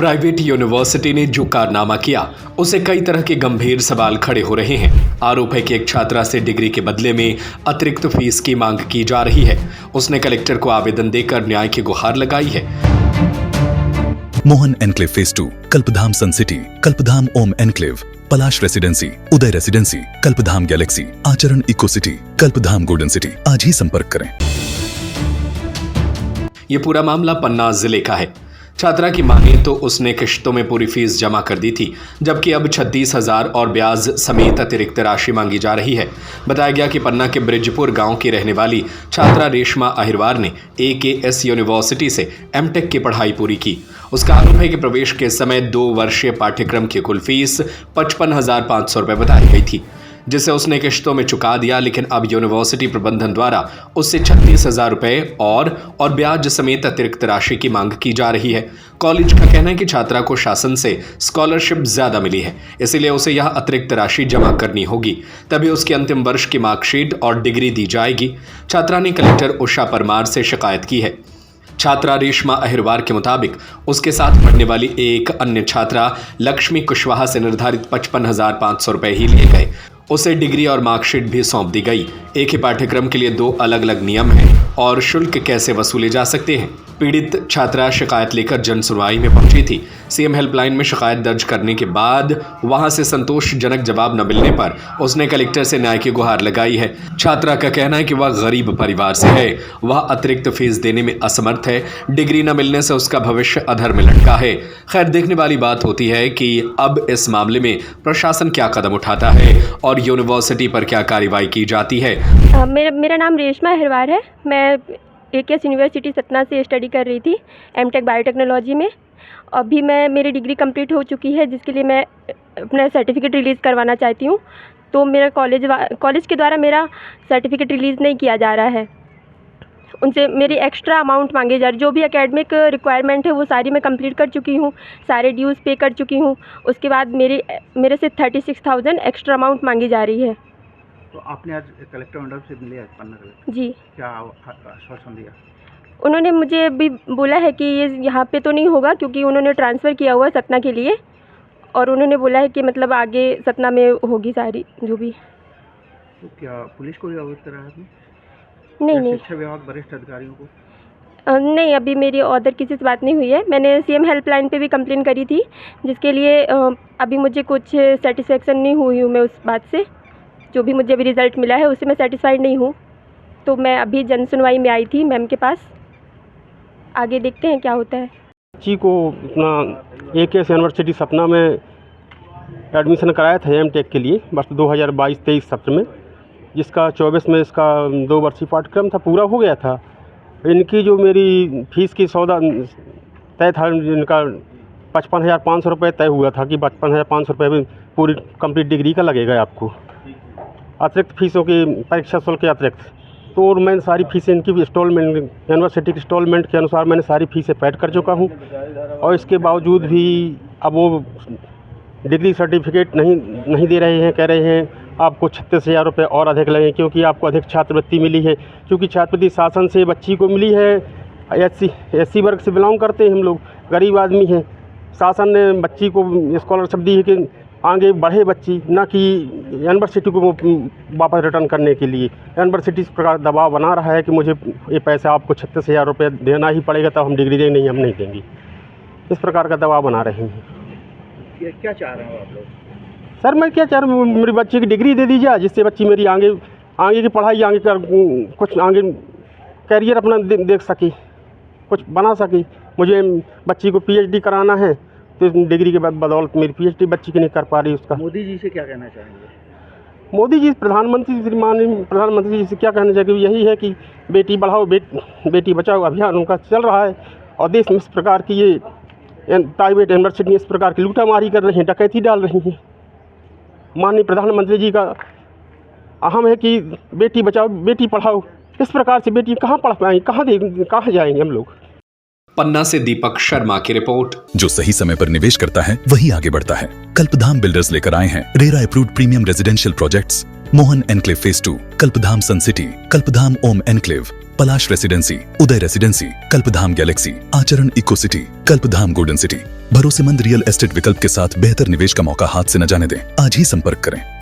Private university ने जो कारनामा किया उसे कई तरह के गंभीर सवाल खड़े हो रहे हैं। आरोप है कि एक छात्रा से डिग्री के बदले में अतिरिक्त फीस की मांग की जा रही है। उसने कलेक्टर को आवेदन देकर न्याय की गुहार लगाई है। मोहन एनक्लेव फेज 2, कल्पधाम सन सिटी, कल्पधाम ओम एनक्लेव, पलाश रेसिडेंसी, उदय रेसिडेंसी, कल्पधाम गैलेक्सी, आचरण इको सिटी, कल्पधाम गोल्डन सिटी। आज ही संपर्क करें। ये पूरा मामला पन्ना जिले का है। छात्रा की माने तो उसने किश्तों में पूरी फीस जमा कर दी थी, जबकि अब 36,000 और ब्याज समेत अतिरिक्त राशि मांगी जा रही है। बताया गया कि पन्ना के ब्रिजपुर गांव की रहने वाली छात्रा रेशमा अहिरवार ने AKS यूनिवर्सिटी से M.Tech की पढ़ाई पूरी की। उसका आरोप है कि प्रवेश के समय 2 वर्षीय पाठ्यक्रम की कुल फीस 55,500 रुपये बताई गई थी, जिसे उसने किश्तों में चुका दिया। लेकिन अब यूनिवर्सिटी प्रबंधन द्वारा उससे 36,000 रुपये और ब्याज समेत अतिरिक्त राशि की मांग की जा रही है। कॉलेज का कहना है कि छात्रा को शासन से स्कॉलरशिप ज्यादा मिली है, इसीलिए उसे यह अतिरिक्त राशि जमा करनी होगी, तभी उसके अंतिम वर्ष की मार्कशीट और डिग्री दी जाएगी। छात्रा ने कलेक्टर उषा परमार से शिकायत की है। छात्रा रेशमा अहिरवार के मुताबिक उसके साथ पढ़ने वाली एक अन्य छात्रा लक्ष्मी कुशवाहा से निर्धारित 55,500 रुपये ही लिए गए। उसे डिग्री और मार्कशीट भी सौंप दी गई। एक ही पाठ्यक्रम के लिए 2 अलग अलग नियम हैं और शुल्क कैसे वसूले जा सकते हैं। पीड़ित छात्रा शिकायत लेकर जन सुनवाई में पहुंची थी। CM हेल्पलाइन में शिकायत दर्ज करने के बाद वहां से संतोषजनक जवाब न मिलने पर उसने कलेक्टर से न्याय की गुहार लगाई है। छात्रा का कहना है कि वह गरीब परिवार से है, वह अतिरिक्त फीस देने में असमर्थ है। डिग्री न मिलने से उसका भविष्य अधर में लटका है। खैर, देखने वाली बात होती है कि अब इस मामले में प्रशासन क्या कदम उठाता है और यूनिवर्सिटी पर क्या कार्रवाई की जाती है। मेरा नाम रेशमा अहिरवार है। मैं AKS यूनिवर्सिटी सतना से स्टडी कर रही थी M.Tech बायोटेक्नोलॉजी में। अभी मेरी डिग्री कंप्लीट हो चुकी है, जिसके लिए मैं अपना सर्टिफिकेट रिलीज़ करवाना चाहती हूँ। तो मेरा कॉलेज के द्वारा मेरा सर्टिफिकेट रिलीज़ नहीं किया जा रहा है। उनसे मेरी एक्स्ट्रा अमाउंट मांगे जा रही। जो भी एकेडमिक रिक्वायरमेंट है वो सारी मैं कंप्लीट कर चुकी हूँ, सारे ड्यूज़ पे कर चुकी हूँ। उसके बाद मेरे से 36,000 एक्स्ट्रा अमाउंट मांगी जा रही है। तो आपने आज कलेक्टर मंडल से मिले आज पन्ना कलेक्टर? जी। क्या आश्वासन दिया? उन्होंने मुझे अभी बोला है कि ये यहाँ पे तो नहीं होगा, क्योंकि उन्होंने ट्रांसफ़र किया हुआ है सतना के लिए, और उन्होंने बोला है कि मतलब आगे सतना में होगी सारी जो भी। तो क्या पुलिस को भी अवगत करा है आपने? नहीं। शिक्षा विभाग वरिष्ठ अधिकारियों को? नहीं, अभी मेरी अदर किसी से बात नहीं हुई है। मैंने CM हेल्पलाइन पे भी कंप्लेन करी थी, जिसके लिए अभी मुझे कुछ सेटिस्फेक्शन नहीं हुई हूँ मैं उस बात से। जो भी मुझे अभी रिज़ल्ट मिला है उससे मैं सेटिस्फाइड नहीं हूँ। तो मैं अभी जन सुनवाई में आई थी मैम के पास। आगे देखते हैं क्या होता है। बच्ची को अपना AKS यूनिवर्सिटी सतना में एडमिशन कराया था M.Tech के लिए वर्ष 2022-23 सत्र में, जिसका 24 में इसका 2 वर्षीय पाठ्यक्रम था, पूरा हो गया था। इनकी जो मेरी फीस की सौदा तय था, इनका 55,500 रुपये तय हुआ था कि 55,500 रुपये में पूरी कंप्लीट डिग्री का लगेगा आपको, अतिरिक्त फीसों की परीक्षा शुल्क के अतिरिक्त। तो और मैंने सारी फीसें इनकी इंस्टॉलमेंट यूनिवर्सिटी के इंस्टॉलमेंट के अनुसार मैंने सारी फीसें पेड कर चुका हूँ, और इसके बावजूद भी अब वो डिग्री सर्टिफिकेट नहीं दे रहे हैं। कह रहे हैं आपको 36,000 रुपये और अधिक लगे, क्योंकि आपको अधिक छात्रवृत्ति मिली है। क्योंकि छात्रवृत्ति शासन से बच्ची को मिली है। SC वर्ग से बिलोंग करते हैं हम लोग, गरीब आदमी हैं। शासन ने बच्ची को स्कॉलरशिप दी है कि आगे बढ़े बच्ची, ना कि यूनिवर्सिटी को वापस रिटर्न करने के लिए। यूनिवर्सिटी इस प्रकार दबाव बना रहा है कि मुझे ये पैसा आपको 36,000 रुपये देना ही पड़ेगा, तो हम डिग्री देंगे, नहीं हम नहीं देंगे। इस प्रकार का दबाव बना रहे हैं। क्या चाह रहे हो आप लोग? सर, मैं क्या चाह रहा हूँ, मेरी बच्ची की डिग्री दे दीजिए, जिससे बच्ची मेरी आगे की पढ़ाई, कुछ आगे कैरियर अपना देख सके, कुछ बना सके। मुझे बच्ची को PhD कराना है, तो डिग्री के बाद बदौलत मेरी PhD बच्ची की नहीं कर पा रही उसका। मोदी जी से क्या कहना चाहेंगे? मोदी जी, प्रधानमंत्री जी से क्या कहना चाहिए? यही है कि बेटी बढ़ाओ बेटी बचाओ अभियान उनका चल रहा है, और देश में इस प्रकार की ये प्राइवेट यूनिवर्सिटी इस प्रकार की लूटामारी कर रही हैं, डकैती डाल रही हैं। माननीय प्रधानमंत्री जी का अहम है कि बेटी बचाओ बेटी पढ़ाओ। इस प्रकार से बेटी कहाँ पढ़ पाएंगे, कहाँ जाएंगे हम लोग। पन्ना से दीपक शर्मा की रिपोर्ट। जो सही समय पर निवेश करता है वही आगे बढ़ता है। कल्पधाम बिल्डर्स लेकर आए हैं RERA approved premium residential projects, Mohan enclave phase 2, कल्पधाम सन सिटी, कल्पधाम ओम एनक्लेव, पलाश रेसिडेंसी, उदय रेसिडेंसी, कल्पधाम गैलेक्सी, आचरण इको सिटी, कल्पधाम गोल्डन सिटी। भरोसेमंद रियल एस्टेट विकल्प के साथ बेहतर निवेश का मौका हाथ से न जाने दें। आज ही संपर्क करें।